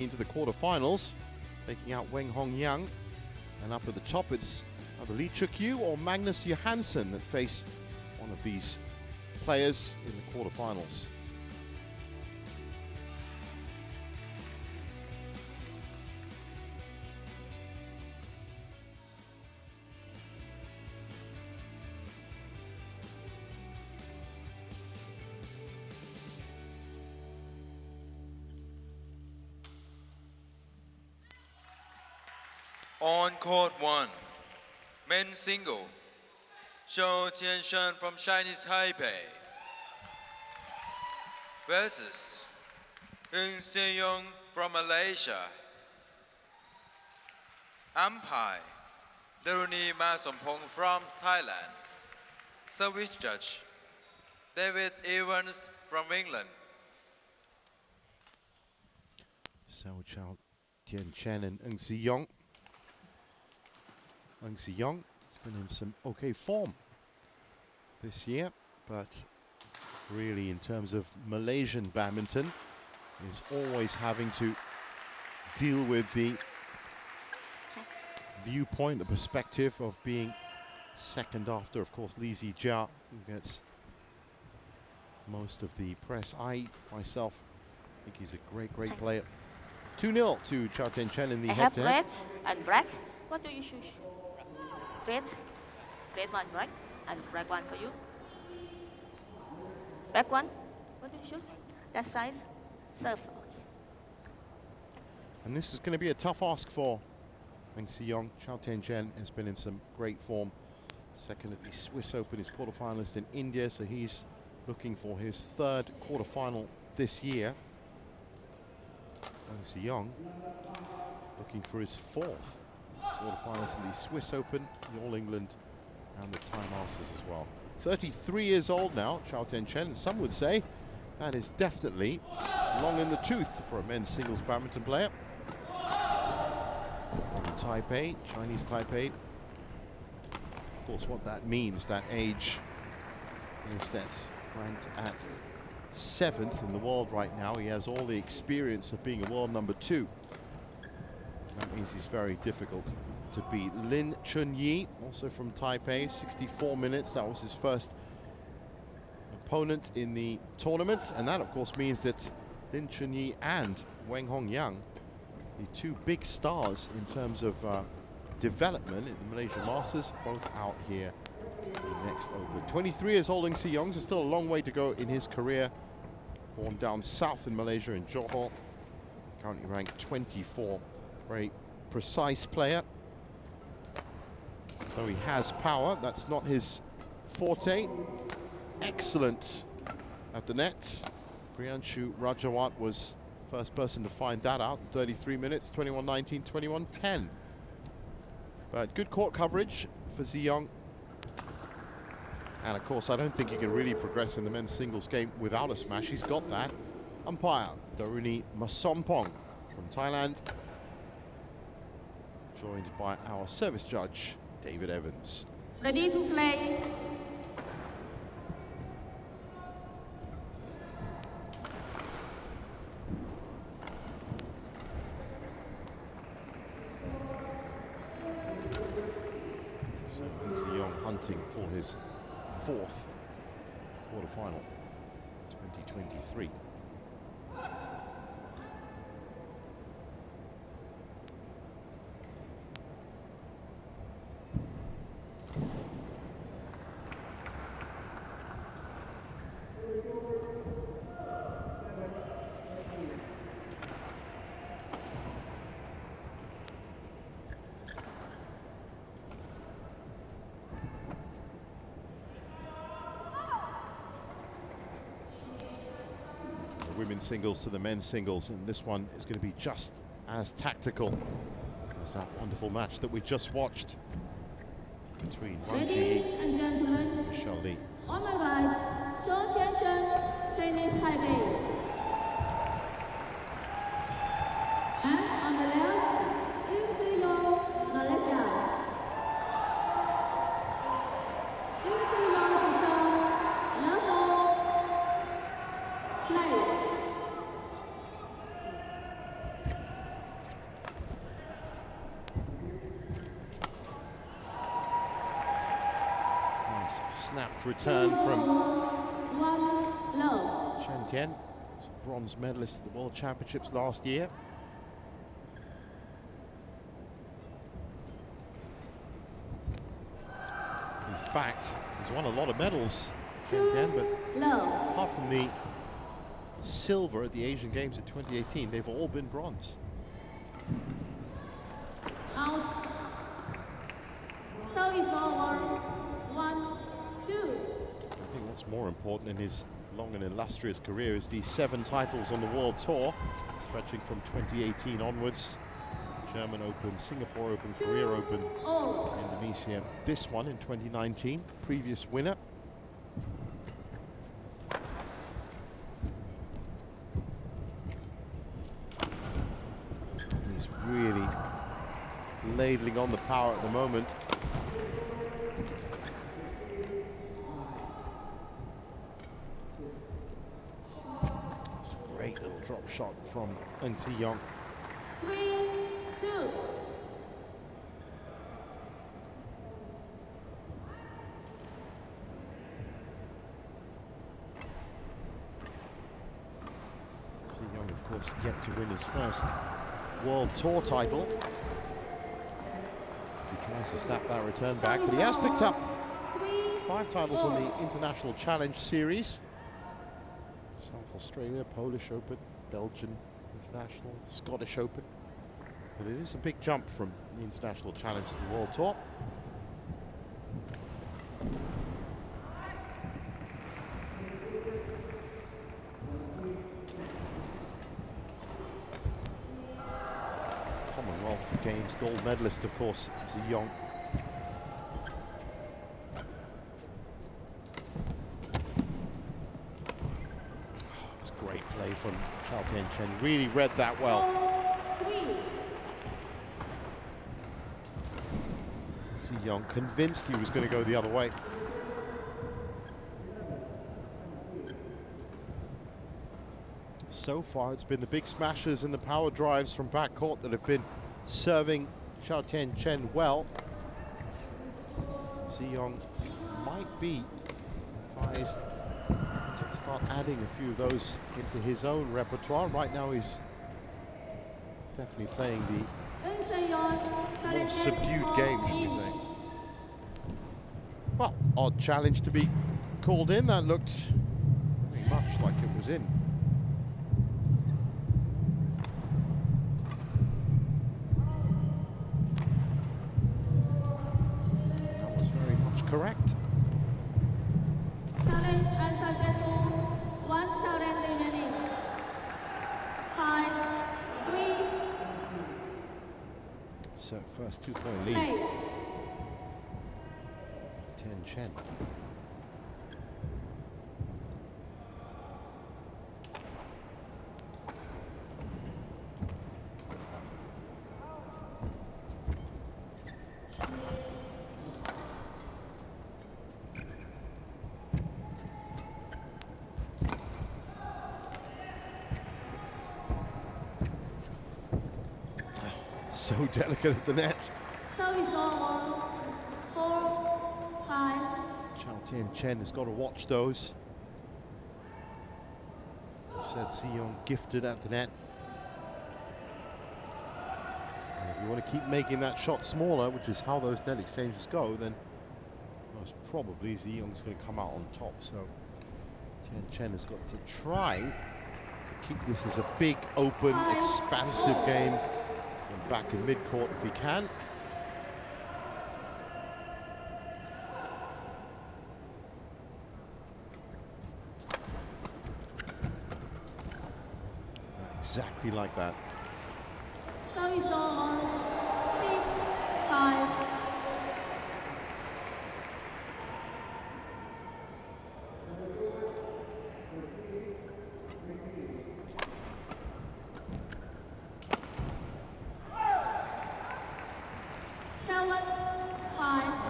into the quarterfinals, taking out Weng Hong Yang. And up at the top, it's either Lee Chuk-yu or Magnus Johansson that face one of these players in the quarterfinals. On court 1, men's single, Chou Tien Chen from Chinese Taipei versus Tze Yong from Malaysia. Umpire, Daruni Masompong from Thailand. Service judge, David Evans from England. So Chou Tien Chen and Tze Yong. Tze Yong has been in some okay form this year, but really in terms of Malaysian badminton is always having to deal with the viewpoint, the perspective of being second after, of course, Li Zijia, who gets most of the press. I myself think he's a great player. 2-0 to Chou Tien Chen in the head-to-head. I have red and black. What do you choose? Red one, black, and black one for you. Black one, what do you choose? That size, serve. Okay. And this is going to be a tough ask for Tze Yong. Chou Tien Chen has been in some great form. Second at the Swiss Open, his quarterfinalist in India, so he's looking for his third quarterfinal this year. Tze Yong looking for his fourth quarterfinals in the Swiss Open, the All England, and the Thai Masters as well. 33 years old now, Chou Tien Chen, and some would say that is definitely long in the tooth for a men's singles badminton player. From Taipei, Chinese Taipei. Of course, what that means, that age, is that ranked at 7th in the world right now. He has all the experience of being a world number 2. That means he's very difficult to beat. Lin Chunyi, also from Taipei, 64 minutes. That was his first opponent in the tournament. And that, of course, means that Lin Chunyi and Weng Hong Yang, the two big stars in terms of development in the Malaysian Masters, both out here in the next Open. 23 years old, Tze Yong, so still a long way to go in his career. Born down south in Malaysia, in Johor. Currently ranked 24. Very precise player. So he has power. That's not his forte. Excellent at the net. Priyanshu Rajawat was the first person to find that out in 33 minutes. 21-19, 21-10. But good court coverage for Tze Yong. And of course, I don't think you can really progress in the men's singles game without a smash. He's got that. Umpire Daruni Masompong from Thailand, joined by our service judge, David Evans. Ready to play. So Tze Yong hunting for his fourth quarterfinal, 2023. Women's singles to the men's singles, and this one is going to be just as tactical as that wonderful match that we just watched between Wang Ladies Zhiyi and gentlemen, and Michelle Li. on my right, Chou Tien Chen, Chinese Taipei. And on the left, Tze Yong, Malaysia. Tze Yong to serve, level, play. snapped return from Chou Tien, bronze medalist at the World Championships last year. In fact, he's won a lot of medals, Chou Tien, but apart from the silver at the Asian Games in 2018, they've all been bronze. Out. Service over. 1-2. I think what's more important in his long and illustrious career is the 7 titles on the World Tour, stretching from 2018 onwards. German Open, Singapore Open, Korea Open, Indonesia. This one in 2019, previous winner. He's really ladling on the power at the moment. It's a great little drop shot from Tze Yong. 3-2. Tze Yong, of course, yet to win his first World Tour title. He tries to snap that return back, but he has picked up 5 titles on the International Challenge Series. South Australia, Polish Open, Belgian International, Scottish Open. But it is a big jump from the International Challenge to the World Tour. Commonwealth Games gold medalist, of course, Tze Yong. It's great play from Chou Tien Chen. Really read that well. Tze Yong convinced he was going to go the other way. So far, it's been the big smashes and the power drives from backcourt that have been serving Chou Tien Chen well. Tze Yong might be advised to start adding a few of those into his own repertoire. Right now, he's definitely playing the more subdued game, should we say. Well, odd challenge to be called in. That looked very much like it was in. That was very much correct. Challenge unsuccessful. 1 challenge remaining. 5-3. So first 2-point lead. Tien Chen. So delicate at the net. Service over. 4-5. Chou Tien Chen has got to watch those. He said Tze Yong gifted at the net. And if you want to keep making that shot smaller, which is how those net exchanges go, then most probably Tze Yong's going to come out on top. So Tien Chen has got to try to keep this as a big, open, expansive game from back in mid-court if he can. Exactly like that. Service over. 6-5.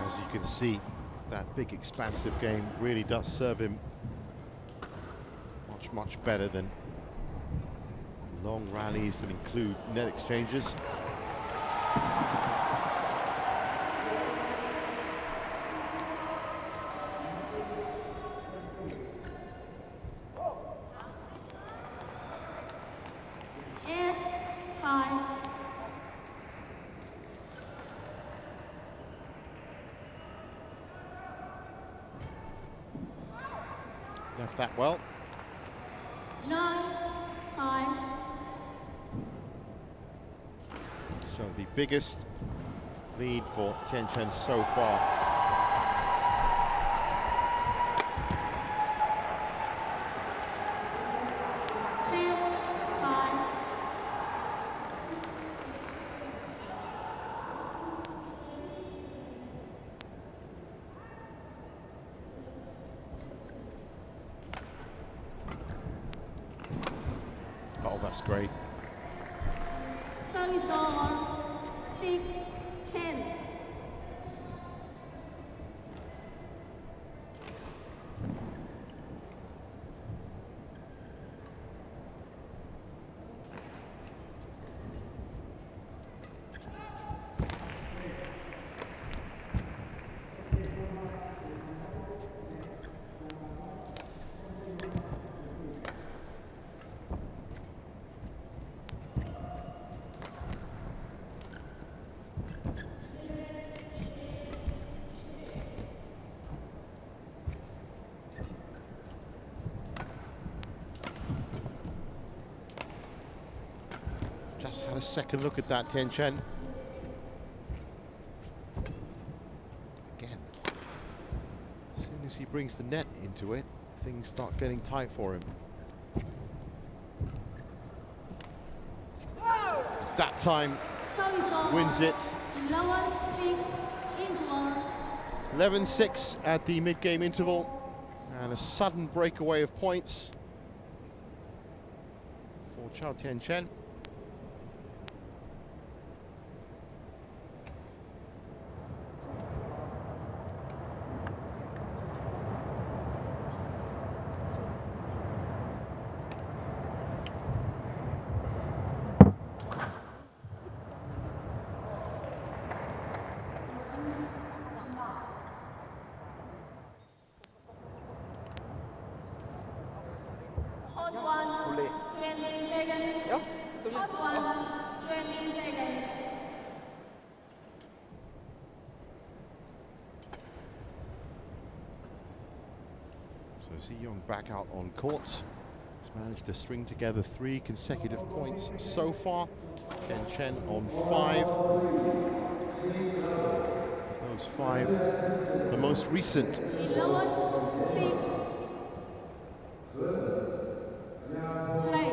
As you can see, that big expansive game really does serve him much better than long rallies that include net exchanges. left that well. 9-5. So the biggest lead for Tien Chen so far. Oh, that's great. Service over. 6-10. Just had a second look at that, Tien Chen. Again, as soon as he brings the net into it, things start getting tight for him. That time wins it. 11-6 interval. 11-6 at the mid-game interval, and a sudden breakaway of points for Chou Tien Chen. Hot one, 20 seconds. Hot one, 20 seconds. So Tze Yong back out on court. He's managed to string together 3 consecutive points so far. Tien Chen on 5. Those 5, the most recent. 11-6. Play.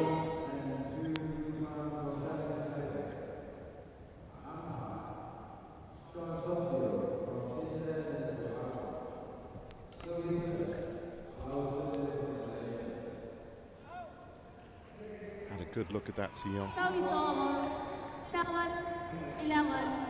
Had a good look at that, Tze Yong. Service over. 7-11.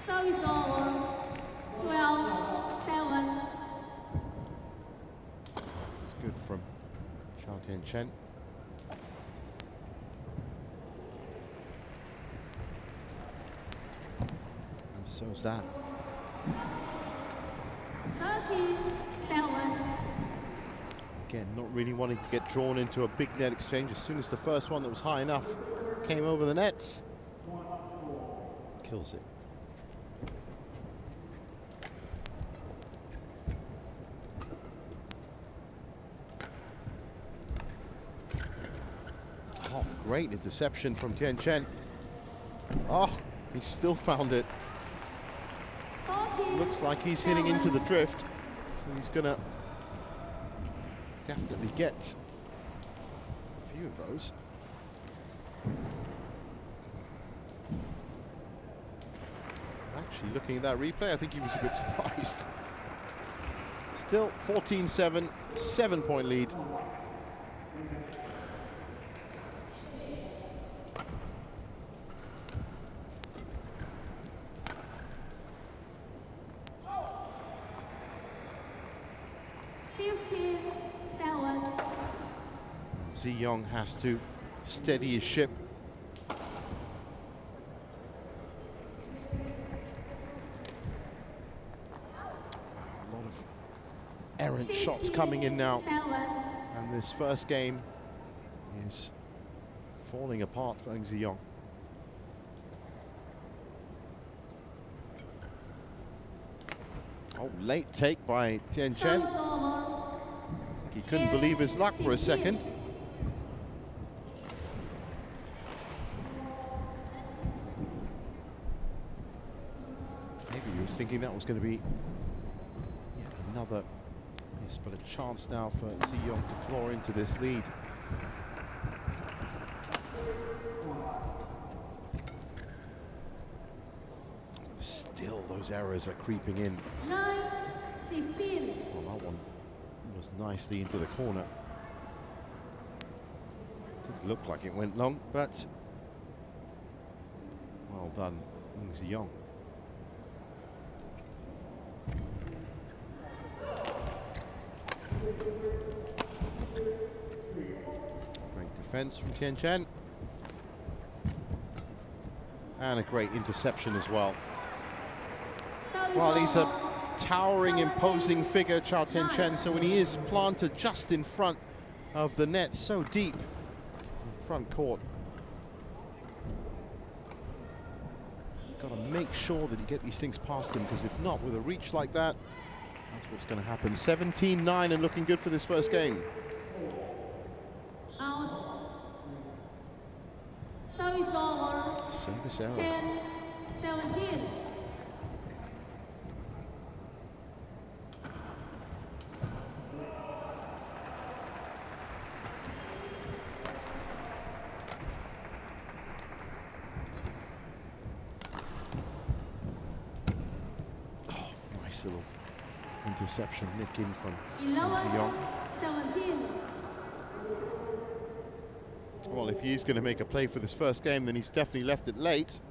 Service over. 12-7. It's good from Chou Tien Chen. And so's that. 13-7. Again, not really wanting to get drawn into a big net exchange. As soon as the first one that was high enough came over the nets, kills it. Oh, great interception from Tien Chen. Oh, he still found it. Looks like he's hitting into the drift, so he's gonna definitely get a few of those. Actually, looking at that replay, I think he was a bit surprised. Still 14-7, 7-point lead. Tze Yong has to steady his ship. A lot of errant shots coming in now. And this first game is falling apart for Tze Yong. Oh, late take by Tien Chen. He couldn't believe his luck for a second. Maybe he was thinking that was going to be yet another miss, but a chance now for Tze Yong to claw into this lead. Still, those errors are creeping in. 9-15. Well, that one was nicely into the corner. Didn't look like it went long, but well done, Tze Yong. Great defense from Tien Chen. And a great interception as well. Well, he's a towering, imposing figure, Chou Tien Chen, so when he is planted just in front of the net, so deep in front court, got to make sure that you get these things past him, because if not, with a reach like that, that's what's going to happen. 17-9 and looking good for this first game. Service error. 10-17. Little interception, nick in from 11, Tze Yong. 17. Well, if he's going to make a play for this first game, then he's definitely left it late.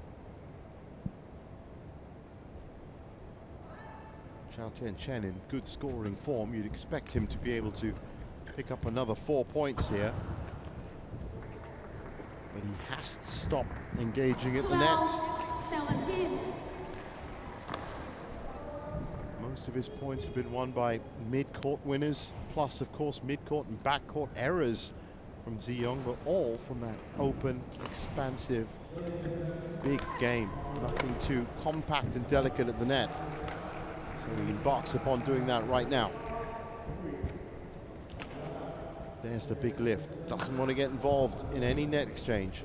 Chou Tien Chen in good scoring form. You'd expect him to be able to pick up another 4 points here. But he has to stop engaging at the net. 17. Most of his points have been won by mid-court winners, plus, of course, mid-court and back-court errors from Tze Yong, but all from that open, expansive, big game. Nothing too compact and delicate at the net. So he embarks upon doing that right now. There's the big lift. Doesn't want to get involved in any net exchange.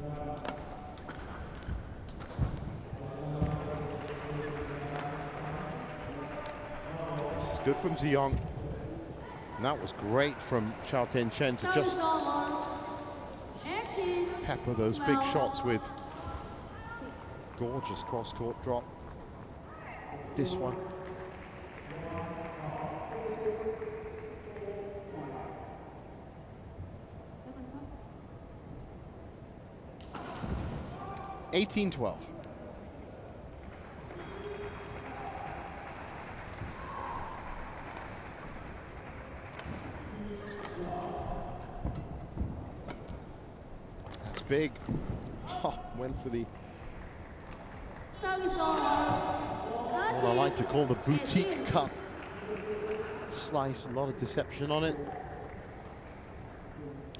Good from Tze Yong. And that was great from Chou Tien Chen to just pepper those big shots with gorgeous cross-court drop. This one. (18-12). Big. Oh, went for the what I like to call the boutique cut slice. A lot of deception on it.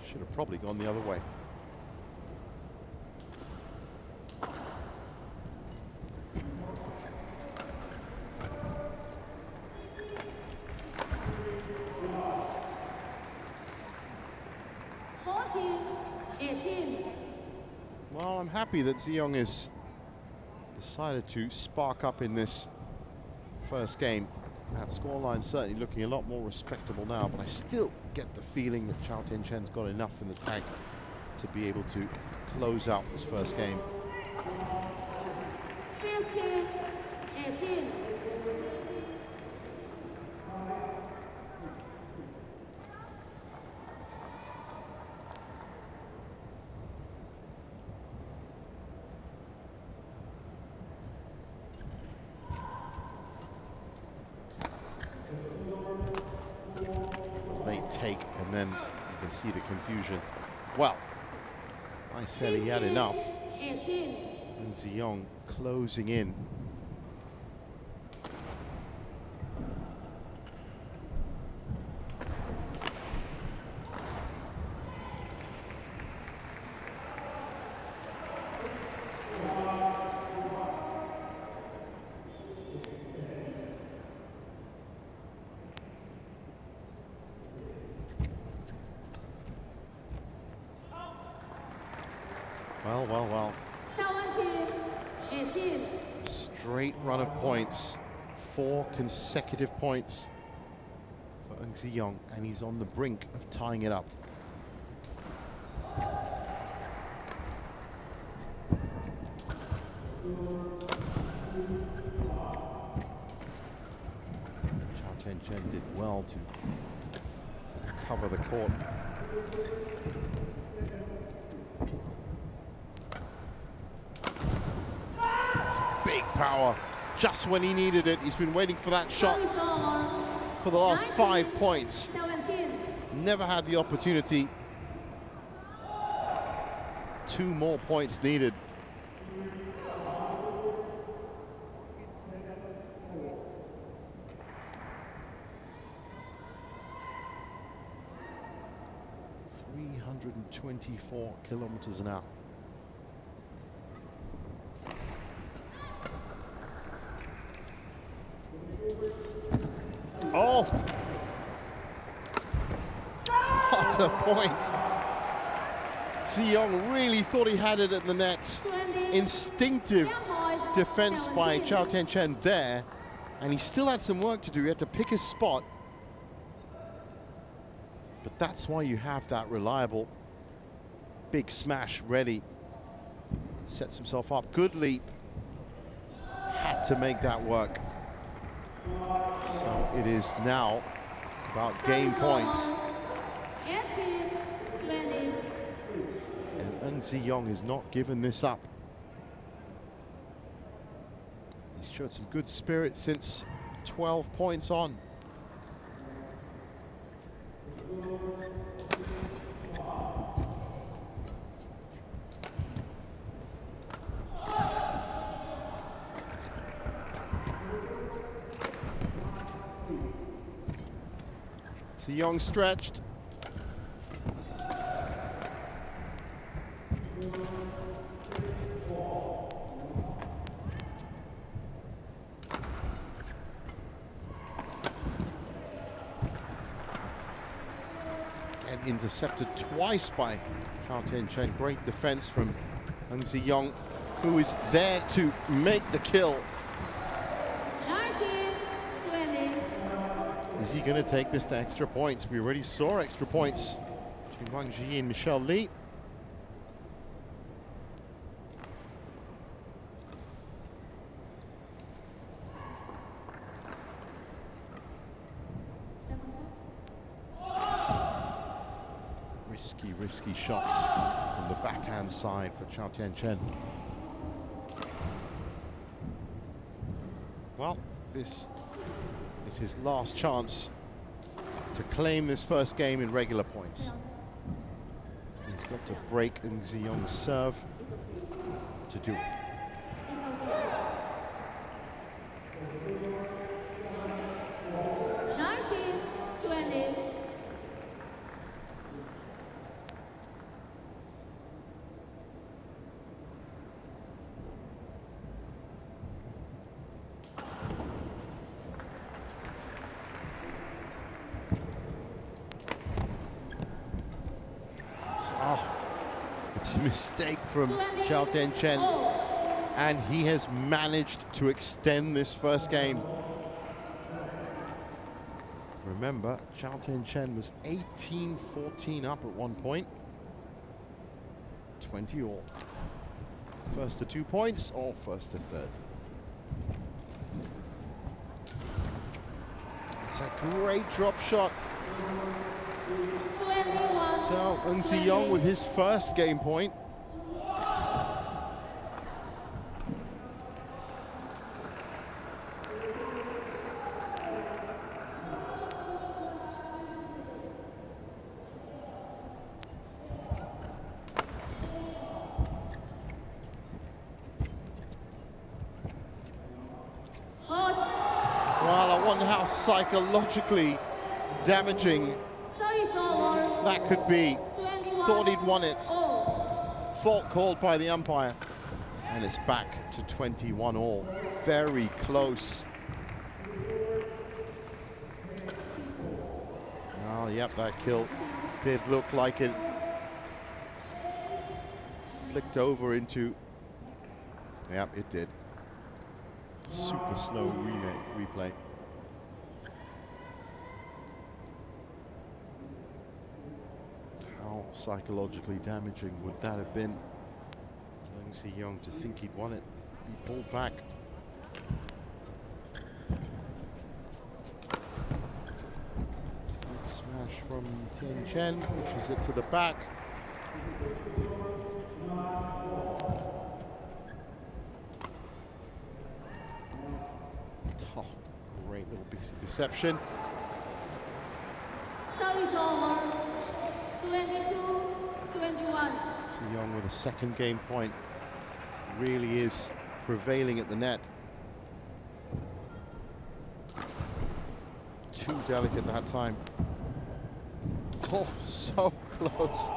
Should have probably gone the other way. Well, I'm happy that Tze Yong has decided to spark up in this first game. That scoreline certainly looking a lot more respectable now, but I still get the feeling that Chou Tien Chen's got enough in the tank to be able to close out this first game. 15-18. Take, and then you can see the confusion. Well, I said he had enough. And Tze Yong closing in. well. 17, 18. Straight run of points. 4 consecutive points for Tze Yong, and he's on the brink of tying it up. Chou Tien Chen did well to cover the court. Big power, just when he needed it. He's been waiting for that shot for the last 5 points. 17. Never had the opportunity. 2 more points needed. .324 kilometers an hour. Oh! What a point! Tze Yong really thought he had it at the net. 20. Instinctive defense by 17. Chou Tien Chen there, and he still had some work to do. He had to pick his spot. But that's why you have that reliable big smash ready. Sets himself up. Good leap. Had to make that work. So it is now about game points. 18, 20. And Tze Yong is not giving this up. He's showed some good spirit since 12 points on. Tze Yong stretched. And intercepted twice by Chou Tien Chen. Great defense from Tze Yong, who is there to make the kill. 19, 20. Is he going to take this to extra points? We already saw extra points between Wang Zhi and Michelle Li. Risky shots from the backhand side for Chou Tien Chen. Well, this is his last chance to claim this first game in regular points. He's got to break Tze Yong's serve to do it. 19, 20. Oh, it's a mistake from Chou Tien Chen, and he has managed to extend this first game. Remember, Chou Tien Chen was 18-14 up at one point. 20 all. First to 2 points or first to 30. It's a great drop shot. 21. So Tze Yong with his first game point. Well, I wonder how psychologically damaging that could be. Thought he'd won it. Fault called by the umpire. And it's back to 21 all. Very close. Oh, yep, that kill did look like it. flicked over into... Yep, it did. Super slow replay. How psychologically damaging would that have been? Telling Tze Yong to think he'd won it, be pulled back. Big smash from Tien Chen, pushes it to the back. Oh, great little piece of deception. Service over. 22-21. Tze Yong with a second game point. Really is prevailing at the net. Too delicate that time. Oh, so close.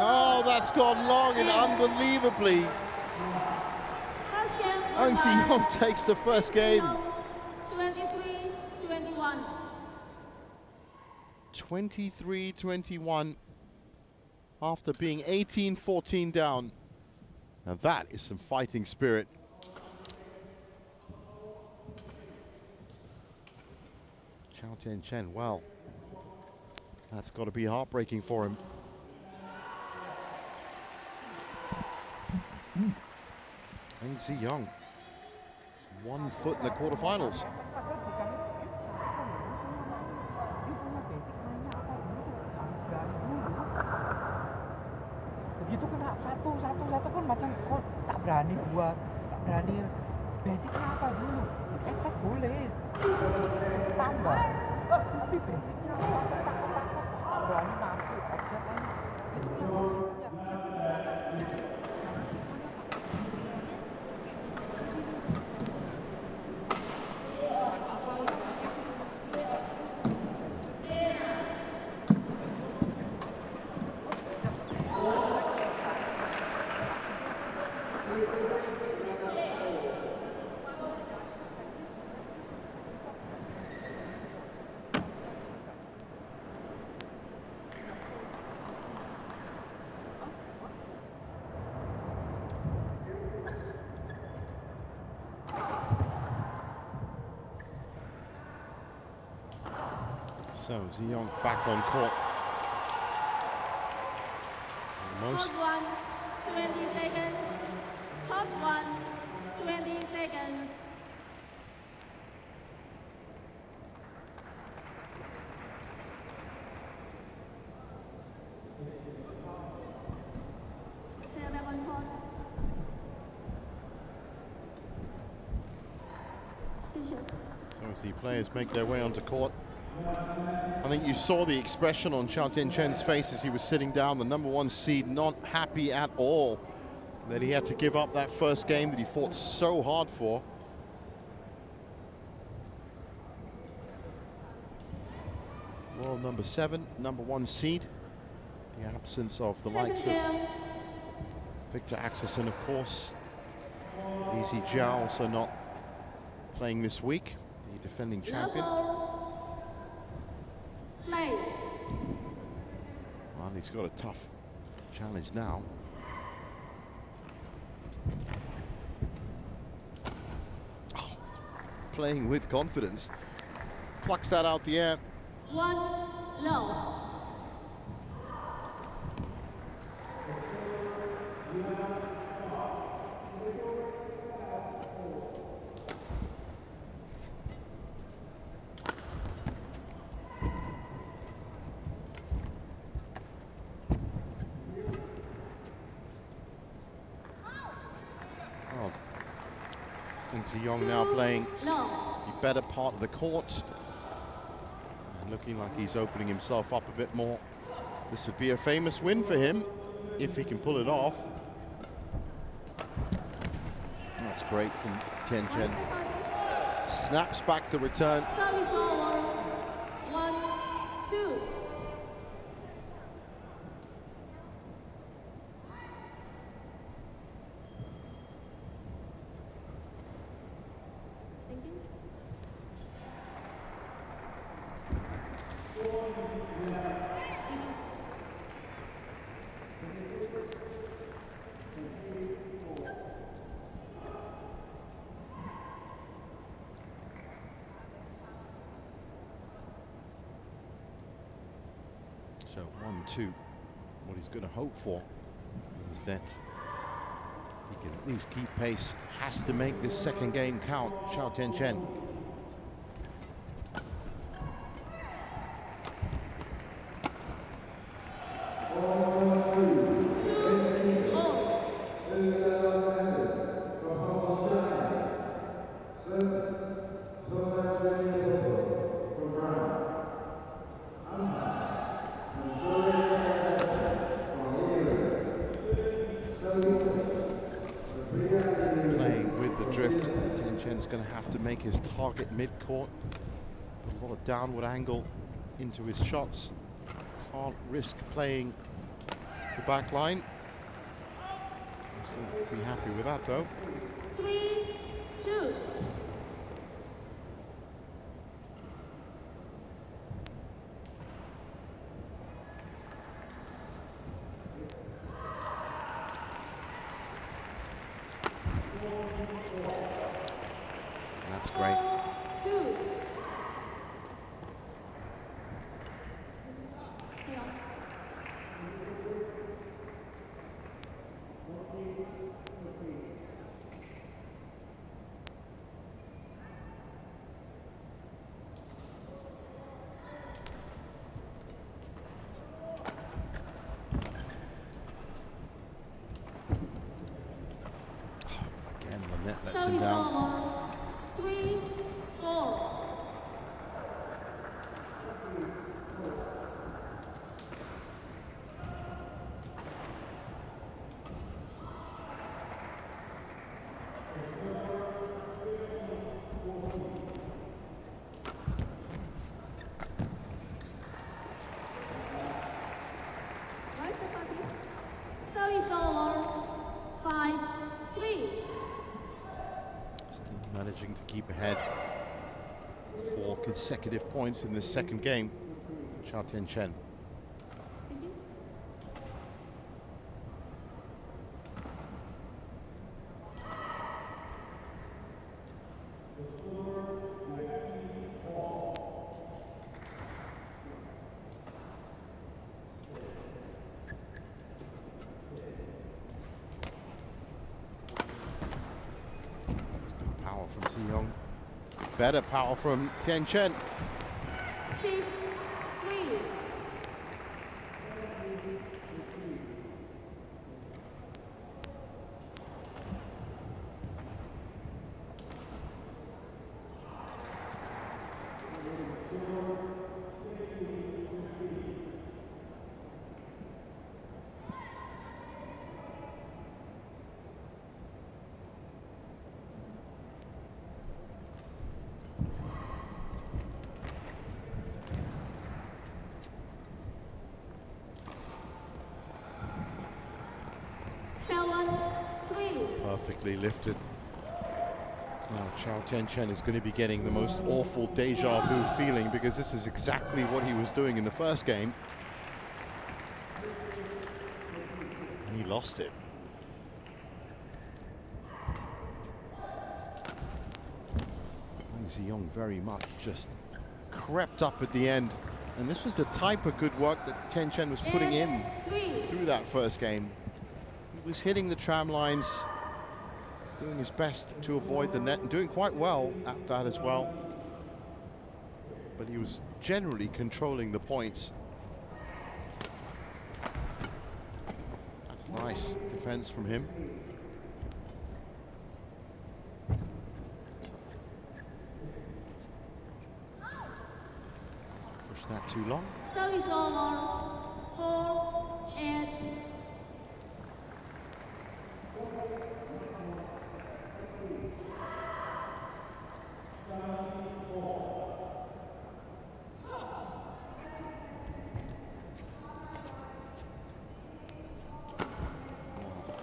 Oh, that's gone long and unbelievably. Tze Yong takes the first game. 23-21. 23-21 after being 18-14 down. Now that is some fighting spirit. Chou Tien Chen, well, that's got to be heartbreaking for him. And Tze Yong, 1 foot in the quarterfinals. Begitu kena satu pun macam kok tak berani buat, tak berani. Basicnya apa dulu? Attack boleh tambah, tapi basicnya apa? Takut tak berani nanti offset kan? So Tze Yong back on court. Most Hot 1, 20 seconds. Hot 1, 20 seconds. They're back on court. So as the players make their way onto court, I think you saw the expression on Chou Tien Chen's face as he was sitting down, the #1 seed, not happy at all that he had to give up that first game that he fought so hard for. World #7, #1 seed. The absence of the likes of Victor Axelsen, of course. Li Zijiao also not playing this week, the defending champion. Play. Well, he's got a tough challenge now. Oh, playing with confidence. Plucks that out the air. 1 low. Tze Yong now playing Low. the better part of the court and looking like he's opening himself up a bit more. This would be a famous win for him if he can pull it off. That's great from Tien Chen. Snaps back the return. Service over. 1-2. Thank you. So 1-2. What he's going to hope for is that he can at least keep pace. Has to make this second game count, Chou Tien Chen. Playing with the drift, Tien Chen's going to have to make his target mid-court. Put a lot of downward angle into his shots. Can't risk playing the back line. He'll be happy with that though. 3-2. That's great. 2. Again, the net lets him down. 3-4. Service over. 5-3. Still managing to keep ahead. 4 consecutive points in this second game for Chou Tien Chen. Thank you. That's good power from Tze Yong. Better power from Tien Chen. 6-3. Perfectly lifted. Now Chou Tien Chen is going to be getting the most awful deja vu feeling, because this is exactly what he was doing in the first game. And he lost it. Tze Yong very much just crept up at the end. And this was the type of good work that Tien Chen was putting in through that first game. He was hitting the tram lines, doing his best to avoid the net, and doing quite well at that as well. But he was generally controlling the points. That's nice defense from him. Push that too long. Service over. 4-8.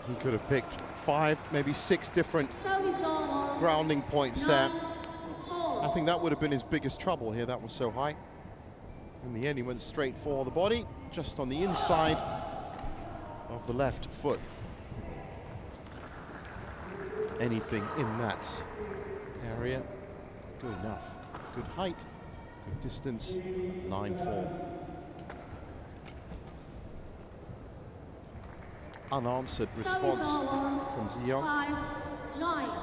He could have picked 5, maybe 6 different Service over. grounding points there. 9-4. I think that would have been his biggest trouble here. That was so high. In the end, he went straight for the body, just on the inside of the left foot. Anything in that area, good enough. Good height, good distance, 9-4. Unanswered response from Tze Yong. 5-9.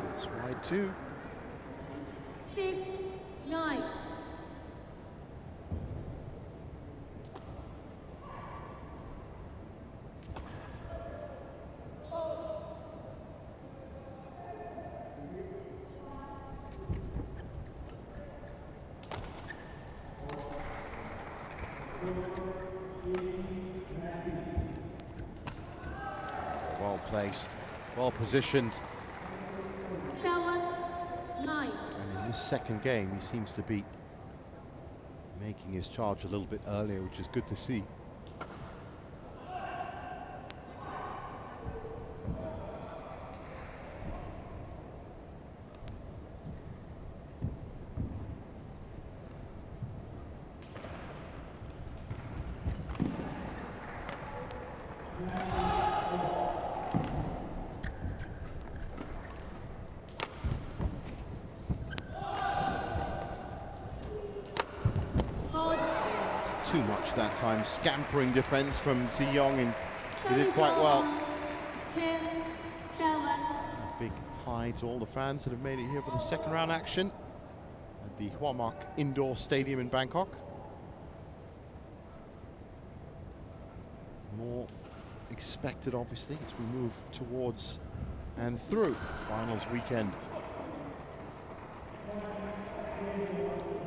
That's wide 2. 6-9. Well placed, well positioned. 7-9. And in this second game, he seems to be making his charge a little bit earlier, which is good to see. Too much that time. Scampering defense from Tze Yong, and he did quite well. 10-7. Big hi to all the fans that have made it here for the second round action at the Hua Mak Indoor Stadium in Bangkok. More expected, obviously, as we move towards and through finals weekend.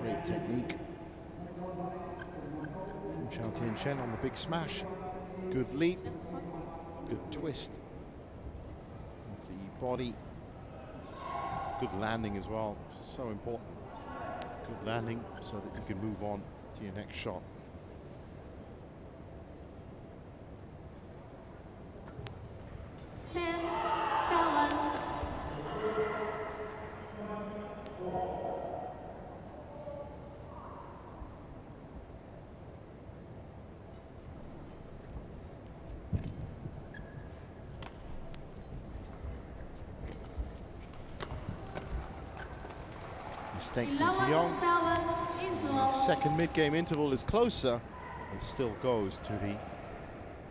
Great technique from Chou Tien Chen on the big smash. Good leap, good twist of the body. Good landing as well, so important. Good landing so that you can move on to your next shot. Mistake from Tze Yong. The second mid-game interval is closer, but still goes to the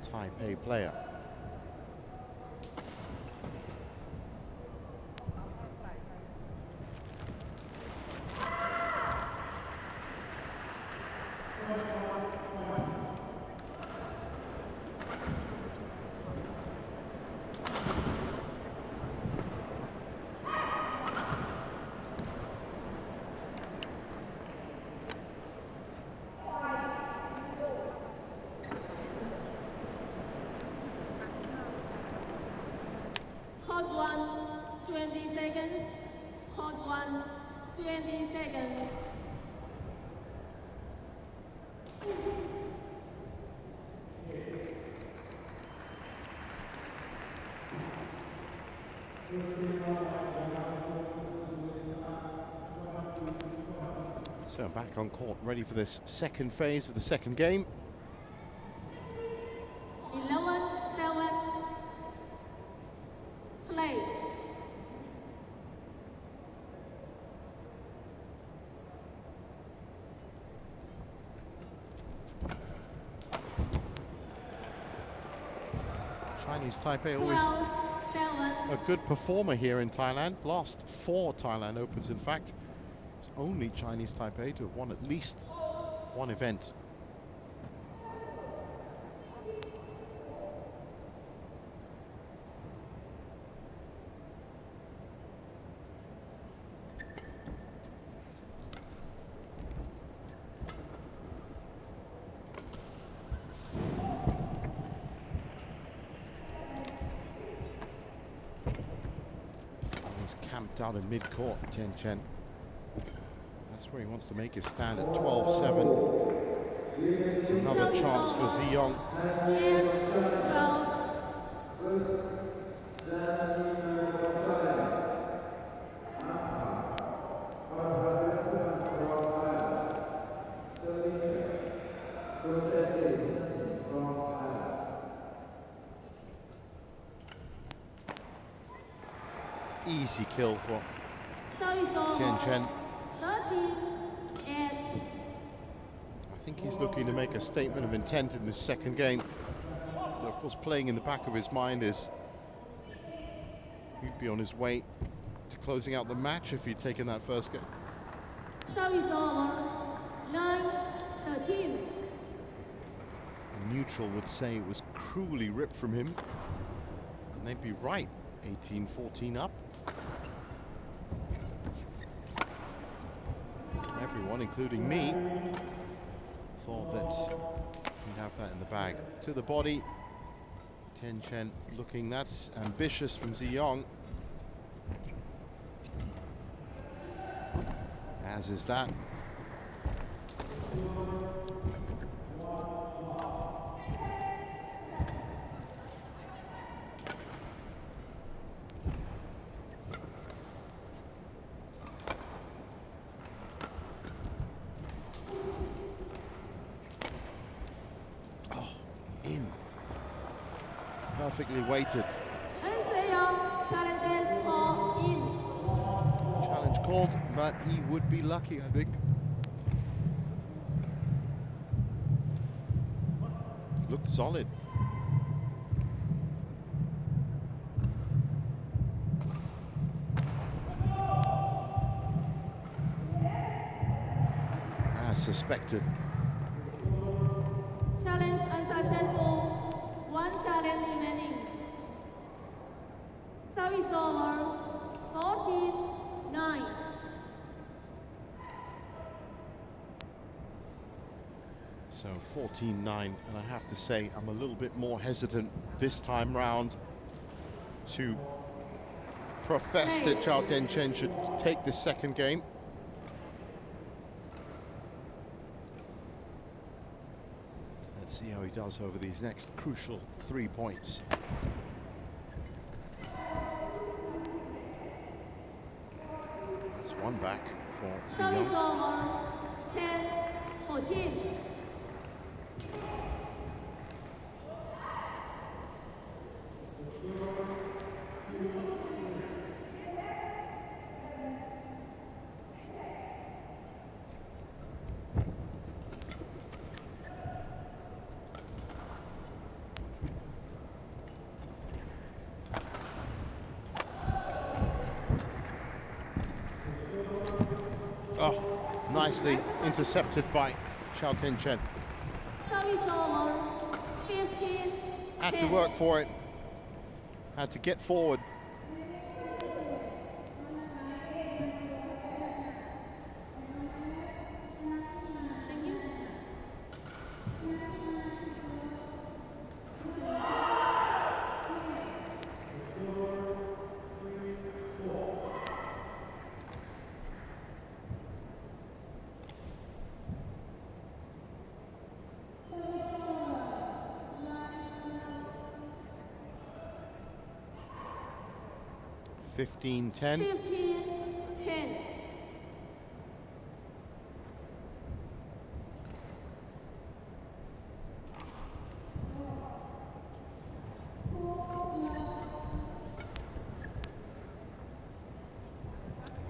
Taipei player. Hot 1, 20 seconds. Hot 1, 20 seconds. So back on court, ready for this second phase of the second game. 11-7. Play. Chinese Taipei always 12-7. a good performer here in Thailand. Last 4 Thailand Opens, in fact. It's only Chinese Taipei to have won at least one event. camped out in mid-court, Tien Chen. That's where he wants to make his stand at 12-7. It's another chance for Tze Yong. Easy kill for Tien Chen. I think he's looking to make a statement of intent in this second game. But of course, playing in the back of his mind is he'd be on his way to closing out the match if he'd taken that first game. Service over, 9-13. A neutral would say it was cruelly ripped from him, and they'd be right. 18-14 up. Everyone, including me, thought that he'd have that in the bag. To the body, Tien Chen looking, that's ambitious from Tze Yong. As is that. Perfectly weighted. Challenge called, but he would be lucky, I think. Looked solid. As suspected. Challenge unsuccessful. One challenge remaining. Service over, 14-9. So 14-9, and I have to say I'm a little bit more hesitant this time round to profess that Chou Tien Chen should take this second game. Let's see how he does over these next crucial 3 points. That's one back for Tze Service Yong. over, 10-14. Oh, nicely intercepted by Chou Tien Chen. Service over, 15-10. Had to work for it. Had to get forward. Thank you. $15-10. 15-10.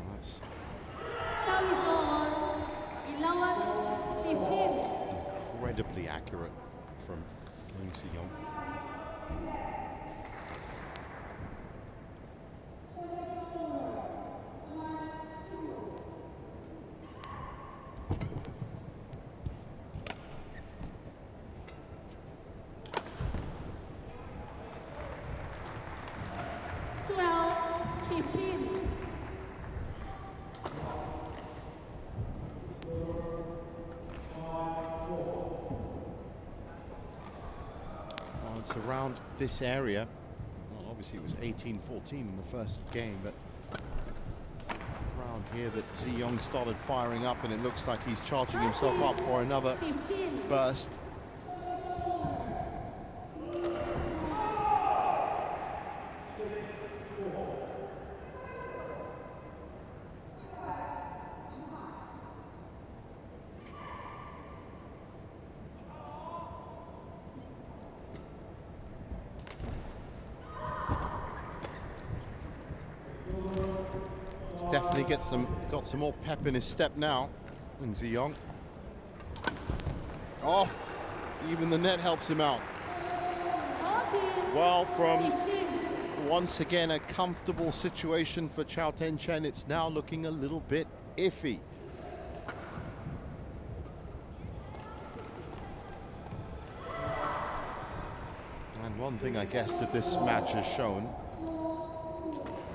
That's Service over, 11-15. incredibly accurate from Tze Yong. It's around this area. Well, obviously it was 18-14 in the first game, but Found here that Tze Yong started firing up, and it looks like he's charging himself up for another 15. burst. Definitely got some more pep in his step now, in Tze Yong. Oh, even the net helps him out. 14. Well, from 15. once again a comfortable situation for Chou Tien Chen, it's now looking a little bit iffy. And one thing I guess that this match has shown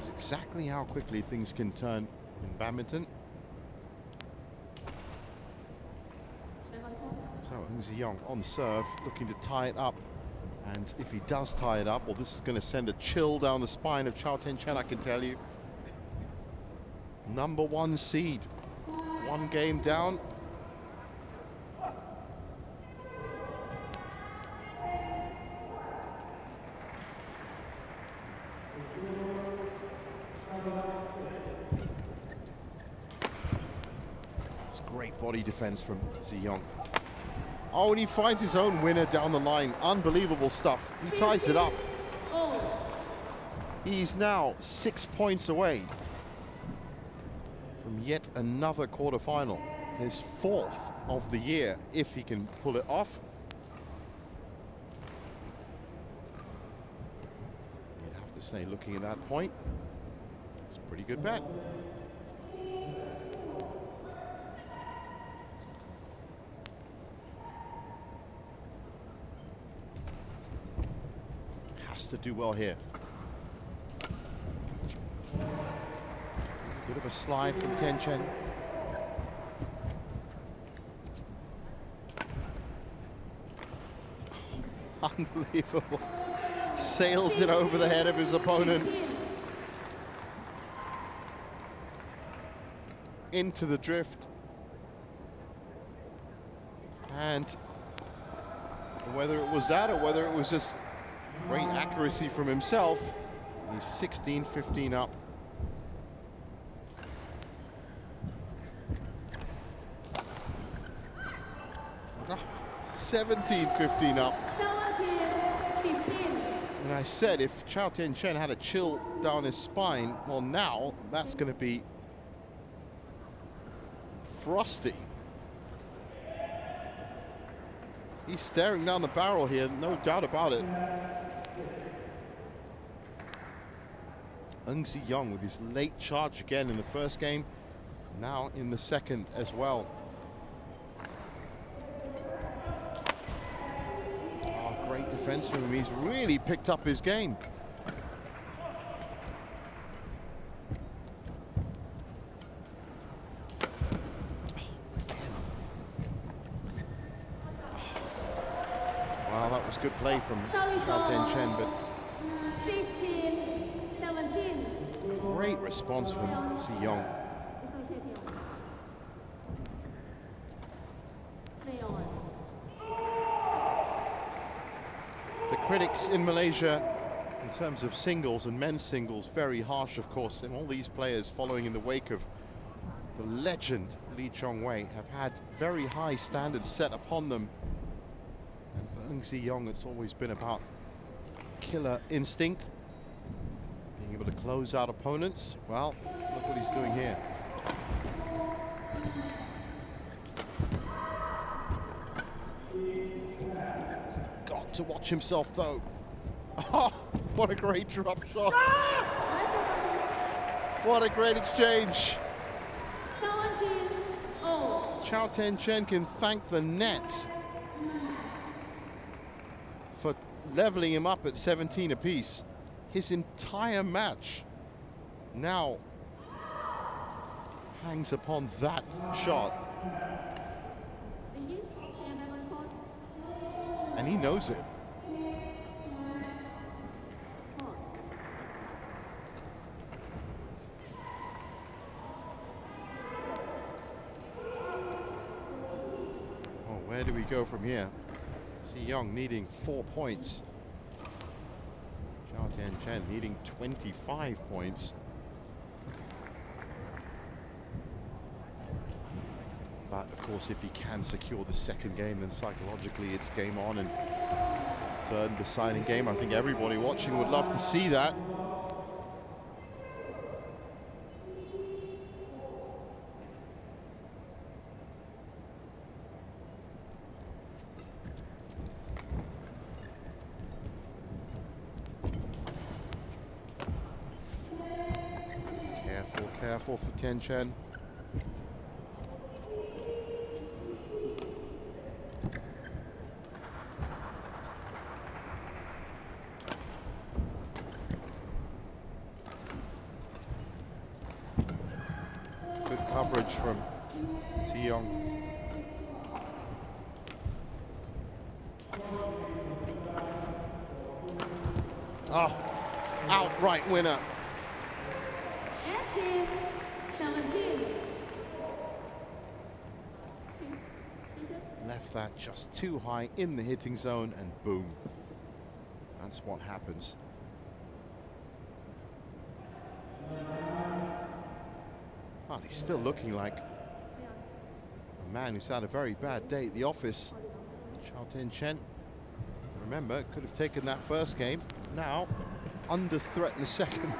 is exactly how quickly things can turn in badminton. So Tze Yong on serve, looking to tie it up. And if he does tie it up, well, this is going to send a chill down the spine of Chou Tien Chen, I can tell you. #1 seed, 1 game down. It's great body defense from Tze Yong. Oh, and he finds his own winner down the line. Unbelievable stuff. He ties it up. He's now 6 points away from yet another quarterfinal. His 4th of the year, if he can pull it off. You'd have to say, looking at that point, it's a pretty good bet. To do well here. Bit of a slide from Tien Chen. Unbelievable. Sails it over the head of his opponent. Into the drift. And whether it was that or whether it was just great accuracy from himself, he's 16-15 up. Oh, 17-15 up. 17-15. And I said if Chou Tien Chen had a chill down his spine, well, now that's going to be frosty. He's staring down the barrel here, no doubt about it. Tze Yong with his late charge again in the first game, now in the second as well. Oh, great defense from him. He's really picked up his game. Well, that was good play from Chou Tien Chen, but 16-17. great response from Tze Yong. Play on. The critics in Malaysia, in terms of singles and men's singles, very harsh, of course, and all these players following in the wake of the legend Lee Chong Wei have had very high standards set upon them. And for Tze Yong, it's always been about killer instinct, being able to close out opponents. Well, look what he's doing here. He's got to watch himself, though. Oh, what a great drop shot. What a great exchange. 17-0. Chou Tien Chen can thank the net for leveling him up at 17 apiece. His entire match now hangs upon that shot. And he knows it. where do we go from here? Tze Yong needing 4 points. Chou Tien Chen needing 25 points. But of course, if he can secure the second game, then psychologically it's game on. And third and deciding game, I think everybody watching would love to see that. Careful for Tien Chen. Good coverage from Tze Yong. Ah, outright winner. 17. Left that just too high in the hitting zone, and boom. That's what happens. Well, he's still looking like a man who's had a very bad day at the office. Chou Tien Chen. Remember, could have taken that first game. Now, under threat in the second.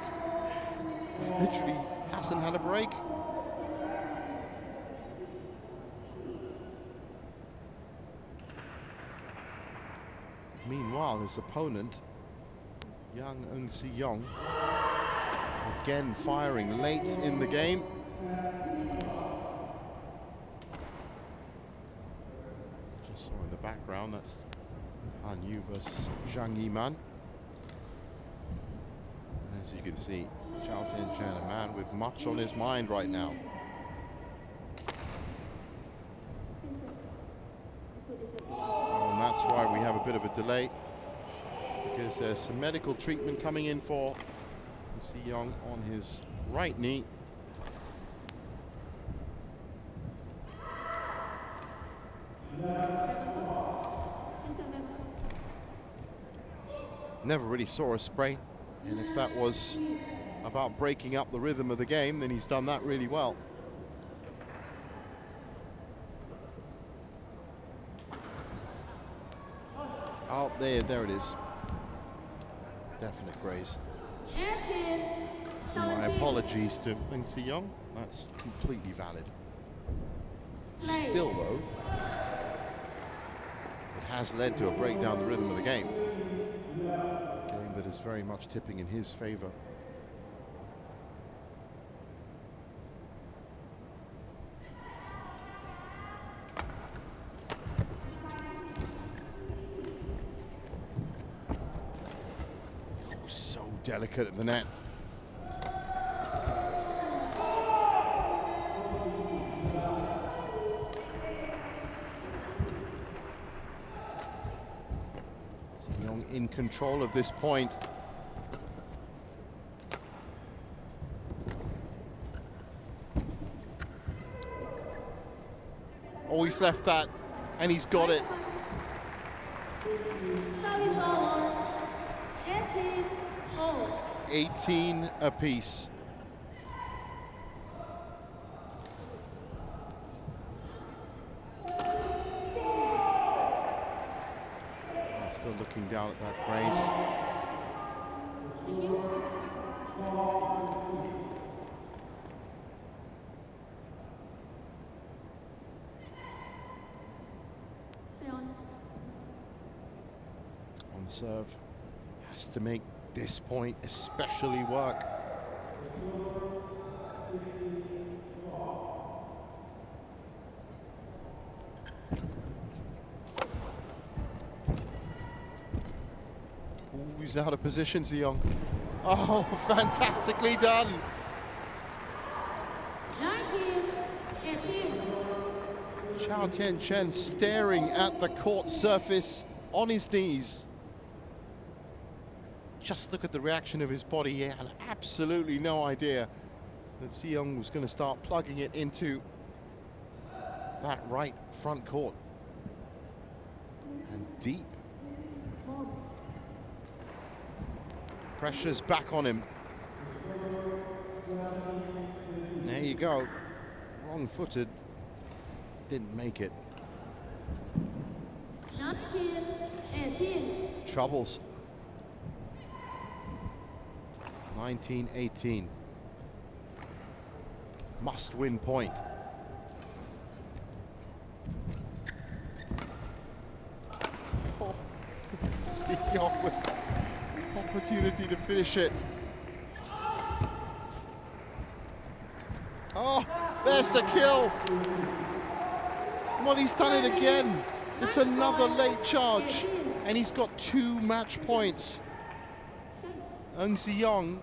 He's literally hasn't had a break. Meanwhile, his opponent, Tze Yong, again firing late in the game. Just saw in the background, that's Han Yu versus Zhang Yiman. As you can see, Chou Tien Chen, a man with much on his mind right now. And that's why we have a bit of a delay, because there's some medical treatment coming in for Tze Yong on his right knee. Never really saw a sprain, and if that was about breaking up the rhythm of the game, then he's done that really well. Oh, there it is. Definite graze. My apologies to Tze Yong. That's completely valid. Still, though, it has led to a breakdown of the rhythm of the game. A game that is very much tipping in his favor. Delicate at the net. Tze Yong in control of this point. Oh, he's left that, and he's got it. 18 apiece. Still looking down at that brace. On serve, has to make this point especially work. Ooh, he's out of position, Tze Yong. Oh, fantastically done. 19-18. Chou Tien Chen staring at the court surface on his knees. Just look at the reaction of his body. He had absolutely no idea that Tze Yong was going to start plugging it into that right front court. deep. Pressure's back on him. There you go. Wrong-footed. Didn't make it. 19-18. Troubles. 19-18. Must win point. Oh, Tze Yong with opportunity to finish it. Oh, there's the kill. Well, he's done it again. It's another late charge, and he's got 2 match points. Tze Yong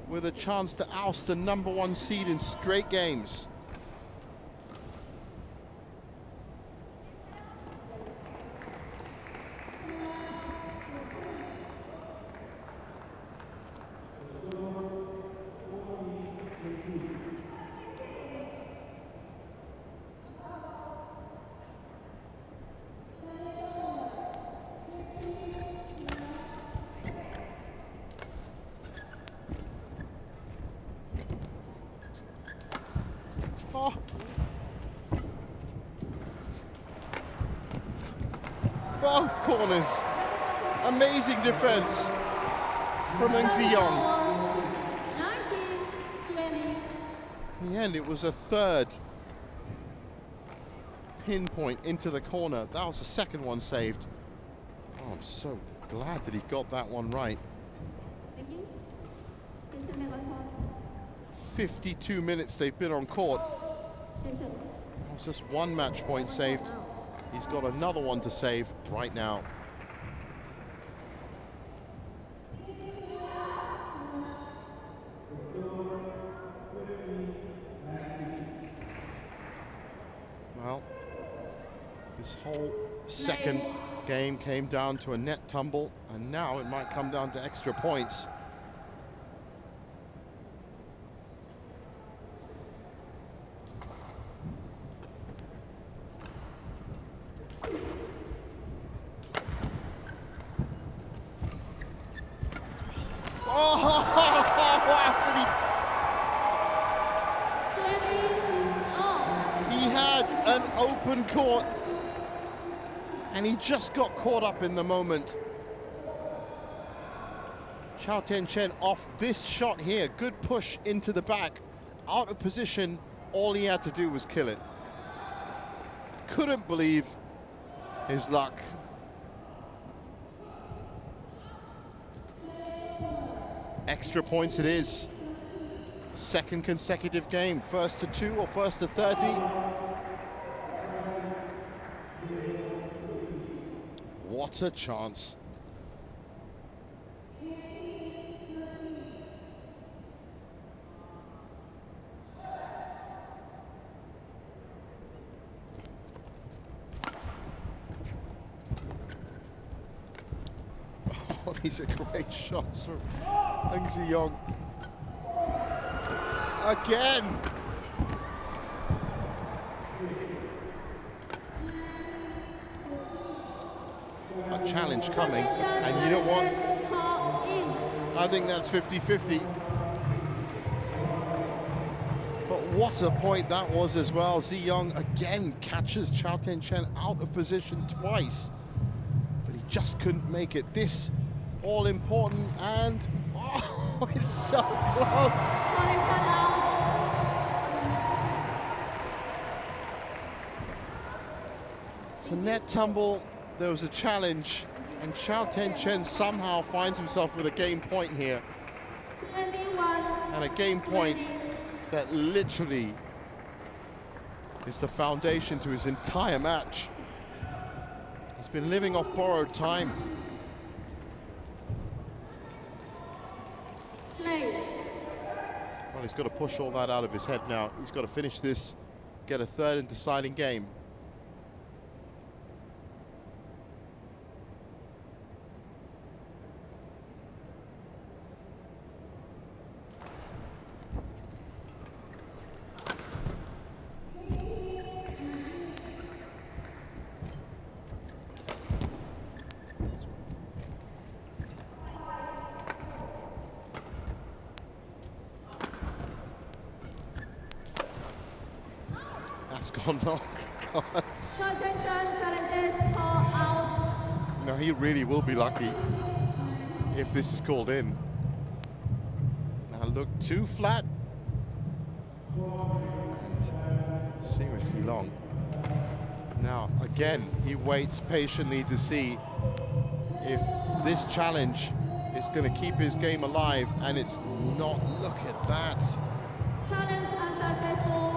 with a chance to oust the #1 seed in straight games. Oh. Both corners. Amazing defense from Tze Yong. 19-20. In the end, it was a 3rd pinpoint into the corner. That was the 2nd one saved. Oh, I'm so glad that he got that one right. 52 minutes they've been on court. That was just 1 match point saved. He's got another one to save right now. Well, this whole 2nd game came down to a net tumble, and now it might come down to extra points. He had an open court, and he just got caught up in the moment. Chou Tien Chen off this shot here. Good push into the back. Out of position, all he had to do was kill it. Couldn't believe his luck. Extra points it is. 2nd consecutive game. 1st to 2 or 1st to 30. What a chance. Oh, these are great shots from Tze Yong. Again. A challenge coming, and you know what? I think that's 50-50. But what a point that was as well. Tze Yong again catches Chou Tien Chen out of position twice, but he just couldn't make it. This all important, and oh, it's so close. It's a net tumble. There was a challenge, and Chou Tien Chen somehow finds himself with a game point here. 21. And a game point that literally is the foundation to his entire match. He's been living off borrowed time. Well, he's got to push all that out of his head now. He's got to finish this, get a 3rd and deciding game. That's gone long. Chou Tien Chen challenges call out. Now he really will be lucky if this is called in. Now look, too flat. And seriously long. Now again, he waits patiently to see if this challenge is going to keep his game alive, and it's not. Look at that. Challenge unsuccessful.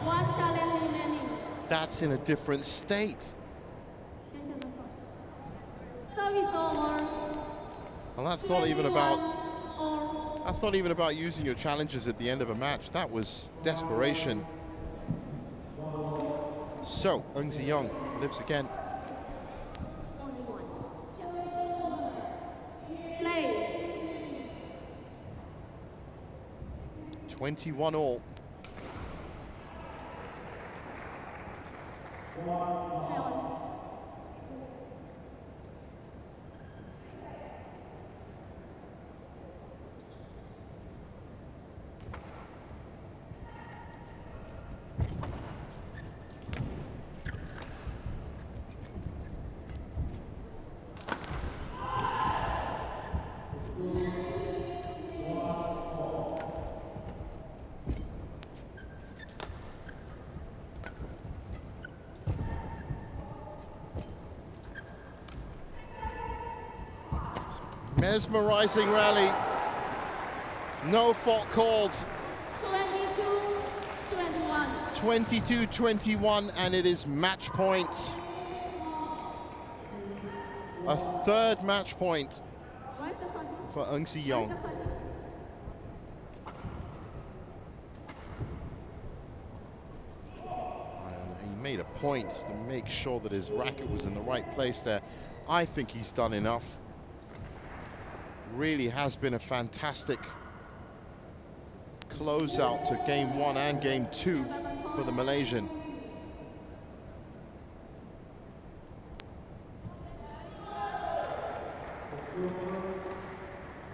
One challenge remaining. That's in a different state. Service over. Well, that's not even about using your challenges at the end of a match. That was desperation. So Tze Yong lives again. Only one. Play. 21 all. Mesmerizing rally. No fault called. 22-21. 22-21, and it is match point. A third match point for Tze Yong. He made a point to make sure that his racket was in the right place there. I think he's done enough. Really has been a fantastic closeout to game 1 and game 2 for the Malaysian.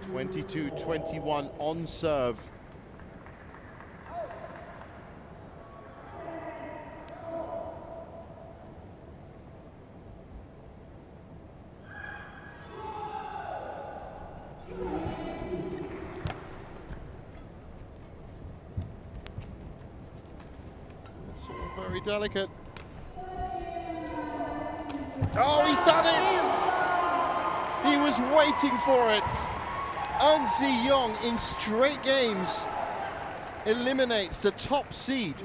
(22-21) on serve. Very delicate. Oh, he's done it! He was waiting for it. Tze Yong in straight games eliminates the top seed.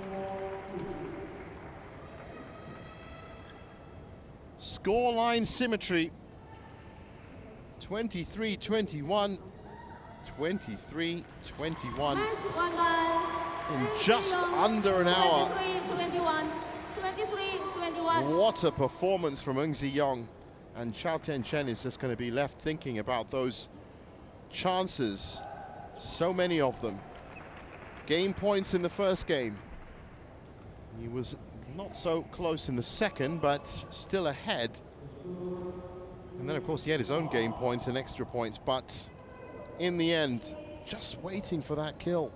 Scoreline symmetry. 23-21, 23-21. In just under an hour. 23-21. What a performance from Tze Yong. And Chou Tien Chen is just going to be left thinking about those chances. So many of them. Game points in the first game. He was not so close in the second, but still ahead. And then, of course, he had his own game points and extra points, but in the end, just waiting for that kill.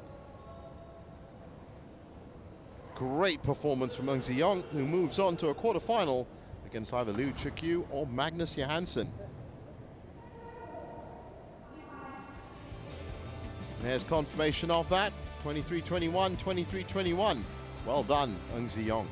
Great performance from Tze Yong, who moves on to a quarterfinal against either Liu Chikyu or Magnus Johansson. There's confirmation of that. 23-21, 23-21. Well done, Tze Yong.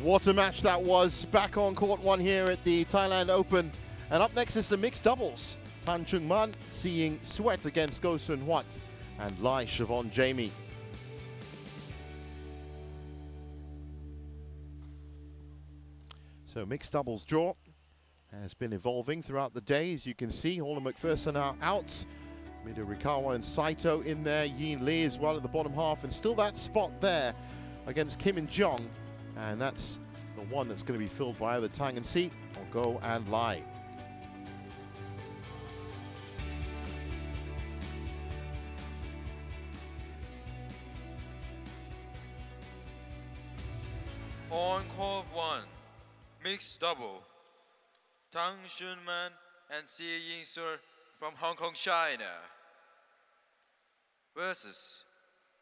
What a match that was. Back on court one here at the Thailand Open. And up next is the mixed doubles. Tan Chung Man seeing Sweat against Go Sun Huat and Lai Siobhan Jamie. So mixed doubles draw has been evolving throughout the day. As you can see, Hall and McPherson are out. Mida Rikawa and Saito in there. Yin Lee as well at the bottom half. And still that spot there against Kim and Jong. And that's the one that's going to be filled by either Tang and Si or Go and Lai. On court 1, mixed double. Tang Shunman and Xie Yingsu from Hong Kong, China versus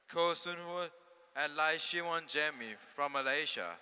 Ko Sun Hu and Lai Siobhan Jamie from Malaysia.